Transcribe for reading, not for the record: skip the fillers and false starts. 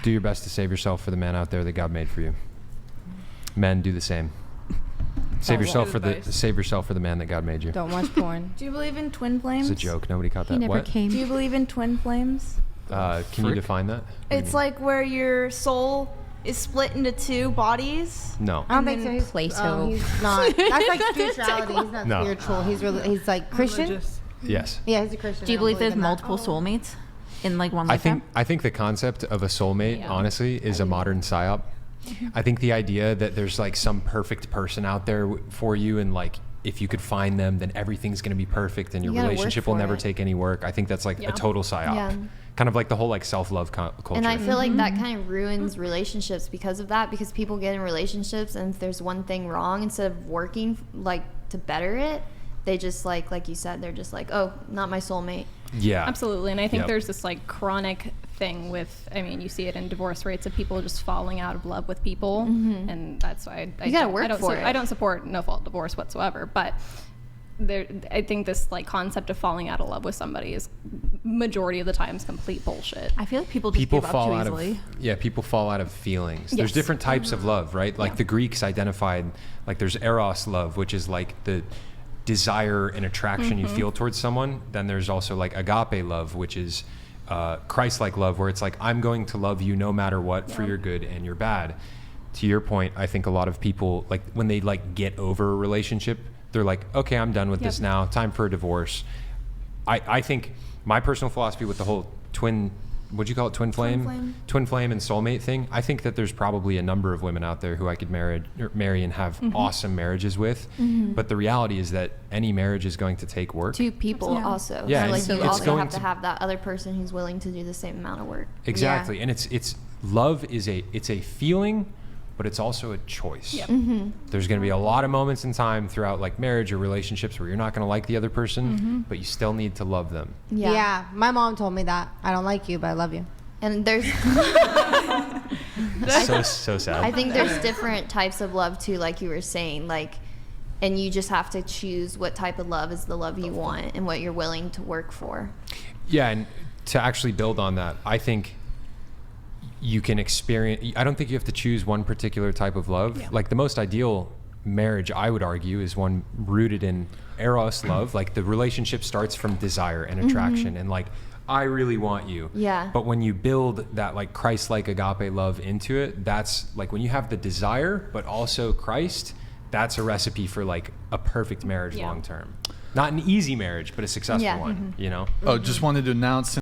Do your best to save yourself for the man out there that God made for you. Men, do the same. Save yourself for the man that God made you. Don't watch porn. Do you believe in twin flames? It's a joke. Nobody caught that. He never What? came. Do you believe in twin flames? Can you define that? What do you It's mean? like where your soul is split into two bodies. No. I don't think so. He's Plato. He's not. That's like spirituality. He's not No. spiritual. He's like Christian. Yes. Yeah, he's a Christian. Do you I believe there's in that. multiple soulmates in like one I lifetime? think the concept of a soulmate, honestly, is a modern psyop. I think the idea that there's like some perfect person out there for you, and like if you could find them, then everything's going to be perfect, and your You gotta work relationship will for never it. take any work. I think that's like a total psyop. Yeah. Kind of like the whole like self-love culture. And I feel like that kind of ruins relationships because of that, because people get in relationships and if there's one thing wrong, instead of working like to better it, they just like you said, they're just like, oh, not my soulmate. Yeah. Absolutely. And I think Yep. there's this like chronic thing with, I mean, you see it in divorce rates of people just falling out of love with people. And that's why You gotta work for it. I don't support no fault divorce whatsoever. But I think this like concept of falling out of love with somebody is majority of the times complete bullshit. I feel like people just People give fall up out too easily. of people fall out of feelings. There's Yes. different types of love, right? Like the Greeks identified, like there's eros love, which is like the desire and attraction you feel towards someone. Then there's also like agape love, which is Christ-like love, where it's like, I'm going to love you no matter what for your good and your bad. To your point, I think a lot of people, like when they like get over a relationship, they're like, okay, I'm done with this now. Time for a divorce. I think my personal philosophy with the whole twin, what'd you call it? Twin flame and soulmate thing. I think that there's probably a number of women out there who I could marry and have awesome marriages with. But the reality is that any marriage is going to take work. Two people also. Yeah, So, like it's you going also have to- to have that other person who's willing to do the same amount of work. Exactly. And it's love is it's a feeling, but it's also a choice. There's going to be a lot of moments in time throughout like marriage or relationships where you're not going to like the other person, but you still need to love them. Yeah. My mom told me that. I don't like you, but I love you. And there's So sad. I think there's different types of love too, like you were saying, like, and you just have to choose what type of love is the love you want and what you're willing to work for. Yeah, and to actually build on that, I think you can experience, I don't think you have to choose one particular type of love. Like the most ideal marriage, I would argue, is one rooted in eros love. Like the relationship starts from desire and attraction and like, I really want you. Yeah. But when you build that like Christ-like agape love into it, that's like when you have the desire, but also Christ, that's a recipe for like a perfect marriage long term. Not an easy marriage, but a successful one, you know? Oh, just wanted to announce